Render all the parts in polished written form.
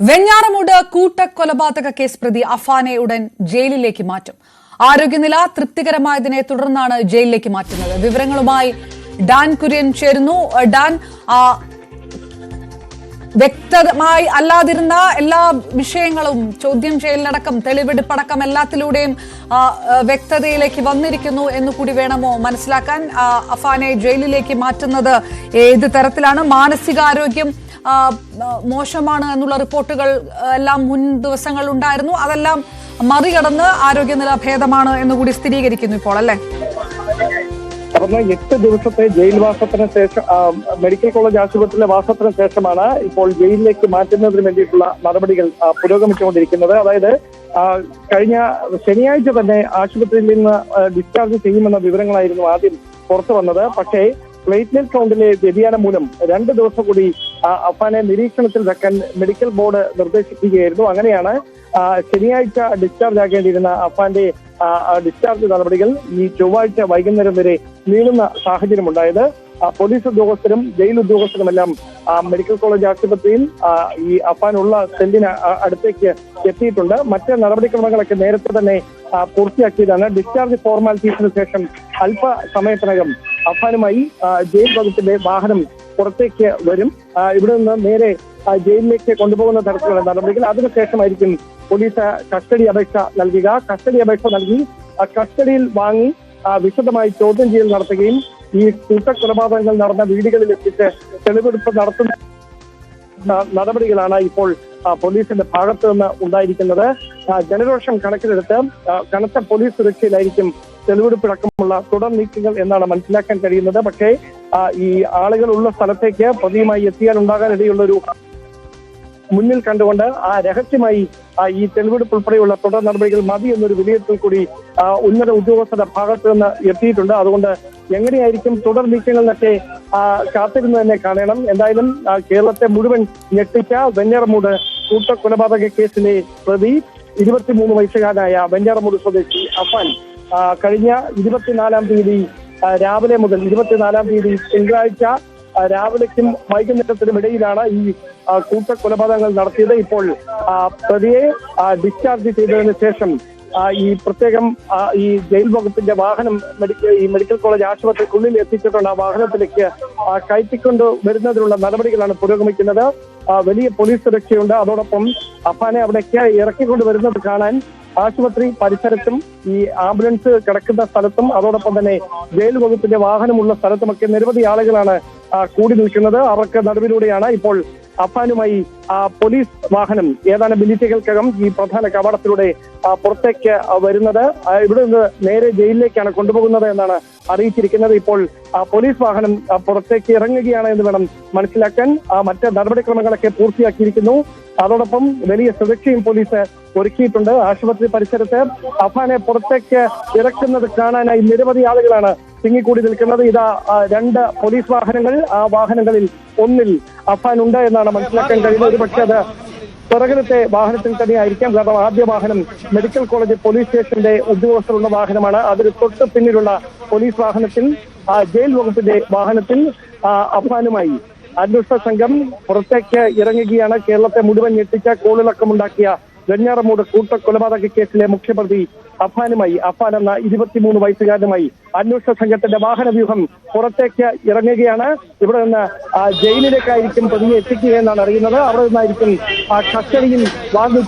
Venjaramoodu കൂട്ടക്കൊലപാതക case പ്രതി അഫാനെ ഉടൻ ജയിലിലേക്ക് മാറ്റും. ആരോഗ്യനില തൃപ്തികരമായതിനെ തുടർന്നാണ് ജയിലിലേക്ക് മാറ്റുന്നത്. വിവരങ്ങളുമായി ഡാൻ കുര്യൻ ചേരുന്നു. ഡാൻ, വ്യക്തമായി അല്ലാതിരുന്ന എല്ലാ വിഷയങ്ങളും ചോദ്യം ചെയ്യലടക്കം തെളിവെടുപ്പടക്കം എല്ലാത്തിലൂടെയും വ്യക്തതയിലേക്ക് വന്നിരിക്കുന്നു എന്നുകൂടി വേണമോ മനസ്സിലാക്കാൻ? അഫാനെ ജയിലിലേക്ക് മാറ്റുന്നത് ഏത് തരത്തിലാണ്? മാനസികാരോഗ്യം മോശമാണ് എന്നുള്ള റിപ്പോർട്ടുകൾ എല്ലാം മുൻ ദിവസങ്ങൾ ഉണ്ടായിരുന്നു. അതെല്ലാം മറികടന്ന് ആരോഗ്യനില ഭേദമാണ് എന്നുകൂടി സ്ഥിരീകരിക്കുന്നു ഇപ്പോൾ, അല്ലേ? 8 ദിവസത്തെ ജയിൽവാസത്തിന് ശേഷം മെഡിക്കൽ കോളേജ് ആശുപത്രിയിലെ വാസത്തിന് ശേഷമാണ് ഇപ്പോൾ ജയിലിലേക്ക് മാറ്റുന്നതിന് വേണ്ടിയിട്ടുള്ള നടപടികൾ പുരോഗമിച്ചുകൊണ്ടിരിക്കുന്നത്. അതായത് കഴിഞ്ഞ ശനിയാഴ്ച തന്നെ ആശുപത്രിയിൽ നിന്ന് ഡിസ്ചാർജ് ചെയ്യുമെന്ന വിവരങ്ങളായിരുന്നു ആദ്യം പുറത്തു വന്നത്. പക്ഷേ പ്ലേറ്റ്ലെറ്റ് കൗണ്ടിലെ വ്യതിയാനം മൂലം 2 ദിവസം കൂടി അഫാനെ നിരീക്ഷണത്തിൽ വെക്കാൻ മെഡിക്കൽ ബോർഡ് നിർദ്ദേശിക്കുകയായിരുന്നു. അങ്ങനെയാണ് ശനിയാഴ്ച ഡിസ്ചാർജ് ആകേണ്ടിയിരുന്ന അഫാന്റെ ഡിസ്ചാർജ് നടപടികൾ ഈ ചൊവ്വാഴ്ച വൈകുന്നേരം വരെ നീളുന്ന സാഹചര്യമുണ്ടായത്. പോലീസ് ഉദ്യോഗസ്ഥരും ജയിൽ ഉദ്യോഗസ്ഥരുമെല്ലാം മെഡിക്കൽ കോളേജ് ആശുപത്രിയിൽ ഈ അഫാനുള്ള സെല്ലിന് അടുത്തേക്ക് എത്തിയിട്ടുണ്ട്. മറ്റ് നടപടിക്രമങ്ങളൊക്കെ നേരത്തെ തന്നെ പൂർത്തിയാക്കിയതാണ്. ഡിസ്ചാർജ് ഫോർമാലിറ്റീസിന് ശേഷം അല്പസമയത്തിനകം അഫാനുമായി ജയിൽ വകുപ്പിന്റെ വാഹനം പുറത്തേക്ക് വരും. ഇവിടെ നിന്ന് നേരെ ജയിലിലേക്ക് കൊണ്ടുപോകുന്ന തരത്തിലുള്ള നടപടികൾ. അതിനുശേഷമായിരിക്കും പോലീസ് കസ്റ്റഡി അപേക്ഷ നൽകുക. കസ്റ്റഡി അപേക്ഷ നൽകി കസ്റ്റഡിയിൽ വാങ്ങി വിശദമായി ചോദ്യം ചെയ്യൽ നടത്തുകയും ഈ കൂട്ടക്കൊലപാതകങ്ങൾ നടന്ന വീടുകളിൽ എത്തിച്ച് തെളിവെടുപ്പ് നടത്തുന്ന നടപടികളാണ് ഇപ്പോൾ പോലീസിന്റെ ഭാഗത്തു നിന്ന് ഉണ്ടായിരിക്കുന്നത്. ജനരോഷം കണക്കിലെടുത്ത് കനത്ത പോലീസ് സുരക്ഷയിലായിരിക്കും തെളിവെടുപ്പടക്കമുള്ള തുടർ നീക്കങ്ങൾ എന്നാണ് മനസ്സിലാക്കാൻ കഴിയുന്നത്. പക്ഷേ ഈ ആളുകൾ ഉള്ള സ്ഥലത്തേക്ക് പ്രതിയുമായി എത്തിയാൽ ഉണ്ടാകാനിടയുള്ള ഒരു മുന്നിൽ കണ്ടുകൊണ്ട് രഹസ്യമായി ഈ തെളിവെടുപ്പ് ഉൾപ്പെടെയുള്ള തുടർ നടപടികൾ മതി എന്നൊരു വിലയിരുത്തൽ കൂടി ഉന്നത ഉദ്യോഗസ്ഥരുടെ ഭാഗത്ത് നിന്ന് എത്തിയിട്ടുണ്ട്. അതുകൊണ്ട് എങ്ങനെയായിരിക്കും തുടർ നീക്കങ്ങളിലൊക്കെ കാത്തിരുന്ന് തന്നെ കാണണം. എന്തായാലും കേരളത്തെ മുഴുവൻ ഞെട്ടിച്ച വെഞ്ഞാറമൂട് കൂട്ടക്കൊലപാതക കേസിലെ പ്രതി 23 വയസ്സുകാരനായ വെഞ്ഞാറമൂട് സ്വദേശി അഫാൻ കഴിഞ്ഞ 24-ാം തീയതി രാവിലെ മുതൽ 24-ാം തീയതി തിങ്കളാഴ്ച രാവിലേക്കും വൈകുന്നേരത്തിനും ഇടയിലാണ് ഈ കൂട്ടക്കൊലപാതകങ്ങൾ നടത്തിയത്. ഇപ്പോൾ പ്രതിയെ ഡിസ്ചാർജ് ചെയ്തതിനു ശേഷം ഈ പ്രത്യേകം ഈ ജയിൽ വകുപ്പിന്റെ വാഹനം മെഡിക്കൽ കോളേജ് ആശുപത്രിക്കുള്ളിൽ എത്തിച്ചിട്ടുണ്ട്. ആ വാഹനത്തിലേക്ക് കയറ്റിക്കൊണ്ട് വരുന്നതിനുള്ള നടപടികളാണ് പുരോഗമിക്കുന്നത്. വലിയ പോലീസ് സുരക്ഷയുണ്ട്. അതോടൊപ്പം അഫാനെ അവിടേക്ക് ഇറക്കിക്കൊണ്ട് വരുന്നത് കാണാൻ ആശുപത്രി പരിസരത്തും ഈ ആംബുലൻസ് കിടക്കുന്ന സ്ഥലത്തും അതോടൊപ്പം തന്നെ ജയിൽ വകുപ്പിന്റെ വാഹനമുള്ള സ്ഥലത്തുമൊക്കെ നിരവധി ആളുകളാണ് കൂടി നിൽക്കുന്നത്. അവർക്ക് നടുവിലൂടെയാണ് ഇപ്പോൾ അഫാനുമായി പോലീസ് വാഹനം ഏതാനും മിനിറ്റുകൾക്കകം ഈ പ്രധാന കവാടത്തിലൂടെ പുറത്തേക്ക് വരുന്നത്. ഇവിടെ നിന്ന് നേരെ ജയിലിലേക്കാണ് കൊണ്ടുപോകുന്നത് എന്നാണ് അറിയിച്ചിരിക്കുന്നത്. ഇപ്പോൾ പോലീസ് വാഹനം പുറത്തേക്ക് ഇറങ്ങുകയാണ് എന്ന് വേണം മനസ്സിലാക്കാൻ. മറ്റ് നടപടിക്രമങ്ങളൊക്കെ പൂർത്തിയാക്കിയിരിക്കുന്നു. അതോടൊപ്പം വലിയ സുരക്ഷയും പോലീസ് ഒരുക്കിയിട്ടുണ്ട്. ആശുപത്രി പരിസരത്ത് അഫാനെ പുറത്തേക്ക് ഇറക്കുന്നത് കാണാനായി നിരവധി ആളുകളാണ് തിങ്ങിക്കൂടി നിൽക്കുന്നത്. ഇതാ 2 പോലീസ് വാഹനങ്ങൾ. ആ വാഹനങ്ങളിൽ ഒന്നിൽ അഫാൻ ഉണ്ട് എന്നാണ് മനസ്സിലാക്കാൻ കഴിയുന്നത്. ഒരുപക്ഷെ അത് പിറകിലത്തെ വാഹനത്തിൽ തന്നെയായിരിക്കാം. കാരണം ആദ്യ വാഹനം മെഡിക്കൽ കോളേജ് പോലീസ് സ്റ്റേഷന്റെ ഉദ്യോഗസ്ഥരുള്ള വാഹനമാണ്. അതിന് തൊട്ട് പിന്നിലുള്ള പോലീസ് വാഹനത്തിൽ ജയിൽ വകുപ്പിന്റെ വാഹനത്തിൽ അഫാനുമായി അന്വേഷണ സംഘം പുറത്തേക്ക് ഇറങ്ങുകയാണ്. കേരളത്തെ മുഴുവൻ ഞെട്ടിച്ച കോളിളക്കമുണ്ടാക്കിയ വെഞ്ഞാറമൂട് കൂട്ടക്കൊലപാതക കേസിലെ മുഖ്യപ്രതി അഫാനുമായി അഫാൻ എന്ന 23 വയസ്സുകാരനുമായി അന്വേഷണ സംഘത്തിന്റെ വാഹന വ്യൂഹം പുറത്തേക്ക് ഇറങ്ങുകയാണ്. ഇവിടെ നിന്ന് ജയിലിലേക്കായിരിക്കും പ്രതിയെ എത്തിക്കുക എന്നാണ് അറിയുന്നത്. അവിടെ നിന്നായിരിക്കും കസ്റ്റഡിയിൽ വാങ്ങി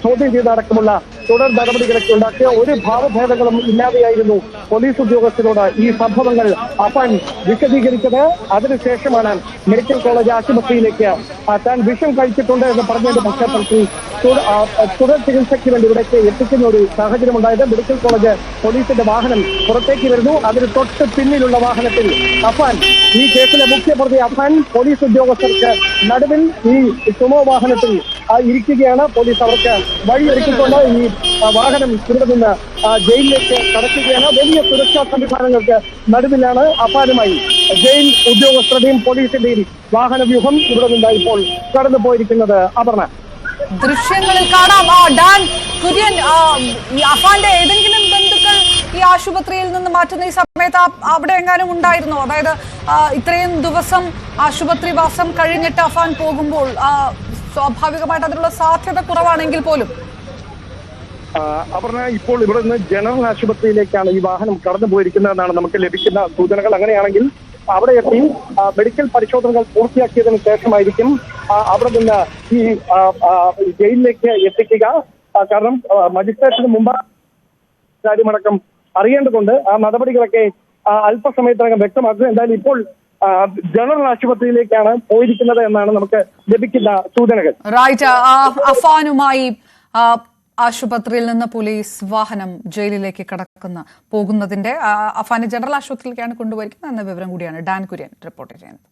ചോദ്യം ചെയ്തടക്കമുള്ള തുടർ നടപടികളൊക്കെ ഉണ്ടാക്കിയ ഒരു ഭാവഭേദങ്ങളും ഇല്ലാതെയായിരുന്നു പോലീസ് ഉദ്യോഗസ്ഥരോട് ഈ സംഭവങ്ങൾ അഫാൻ വിശദീകരിച്ചത്. അതിനുശേഷമാണ് മെഡിക്കൽ കോളേജ് ആശുപത്രിയിലേക്ക് താൻ വിഷം കഴിച്ചിട്ടുണ്ട് എന്ന് പറഞ്ഞതിന്റെ പശ്ചാത്തലത്തിൽ തുടർ ചികിത്സയ്ക്ക് വേണ്ടി ഇവിടേക്ക് എത്തിക്കുന്ന ഒരു സാഹചര്യം ഉണ്ടായത്. മെഡിക്കൽ കോളേജ് പോലീസിന്റെ വാഹനം പുറത്തേക്ക് വരുന്നു. അതിന് തൊട്ട് പിന്നിലുള്ള വാഹനത്തിൽ അഫാൻ, ഈ കേസിലെ മുഖ്യപ്രതി അഫാൻ പോലീസ് ഉദ്യോഗസ്ഥർക്ക് നടുവിൽ ഈ സുമോ വാഹനത്തിൽ ഇരിക്കുകയാണ്. പോലീസ് അവർക്ക് വഴിയൊരുക്കിക്കൊണ്ട് ഈ വാഹനം ഇവിടെ നിന്ന് ജയിലിലേക്ക് കടക്കുകയാണ്. വലിയ സുരക്ഷാ സംവിധാനങ്ങൾക്ക് നടുവിലാണ് അഫാനുമായി ജയിൽ ഉദ്യോഗസ്ഥരുടെയും പോലീസിന്റെയും വാഹന വ്യൂഹം ഇവിടെ നിന്ന് ഇപ്പോൾ കടന്നു പോയിരിക്കുന്നത്. അപർണ, ദൃശ്യങ്ങളിൽ കാണാം. ഡാൻ കുര്യൻ, അഫാന്റെ ഏതെങ്കിലും ബന്ധുക്കൾ ഈ ആശുപത്രിയിൽ നിന്ന് മാറ്റുന്ന ഈ സമയത്ത് അവിടെ എങ്ങാനും ഉണ്ടായിരുന്നോ? അതായത് ഇത്രയും ദിവസം ആശുപത്രി വാസം കഴിഞ്ഞിട്ട് അഫാൻ പോകുമ്പോൾ സ്വാഭാവികമായിട്ട് അതിനുള്ള സാധ്യത കുറവാണെങ്കിൽ പോലും? അപർണ, ഇപ്പോൾ ഇവിടെ നിന്ന് ജനറൽ ആശുപത്രിയിലേക്കാണ് ഈ വാഹനം കടന്നു പോയിരിക്കുന്നതെന്നാണ് നമുക്ക് ലഭിക്കുന്ന സൂചനകൾ. അങ്ങനെയാണെങ്കിൽ അവിടെ എത്തി മെഡിക്കൽ പരിശോധനകൾ പൂർത്തിയാക്കിയതിനു ശേഷമായിരിക്കും അവിടെ നിന്ന് ഈ ജയിലിലേക്ക് എത്തിക്കുക. കാരണം മജിസ്ട്രേറ്റിന് മുമ്പ് കാര്യമടക്കം അറിയേണ്ടതുണ്ട്. ആ നടപടികളൊക്കെ അല്പസമയത്തിനകം വ്യക്തമാക്കുക. എന്തായാലും ഇപ്പോൾ ജനറൽ ആശുപത്രിയിലേക്കാണ് പോയിരിക്കുന്നത് എന്നാണ് നമുക്ക് ലഭിക്കുന്ന സൂചനകൾ. റൈറ്റ്. അഫാനുമായി ആശുപത്രിയിൽ നിന്ന് പോലീസ് വാഹനം ജയിലിലേക്ക് പോകുന്നതിന്റെ അഫാനെ ജനറൽ ആശുപത്രിയിലേക്കാണ് കൊണ്ടുപോയിരിക്കുന്നത് എന്ന വിവരം കൂടിയാണ് ഡാൻ കുര്യൻ റിപ്പോർട്ട് ചെയ്യുന്നത്.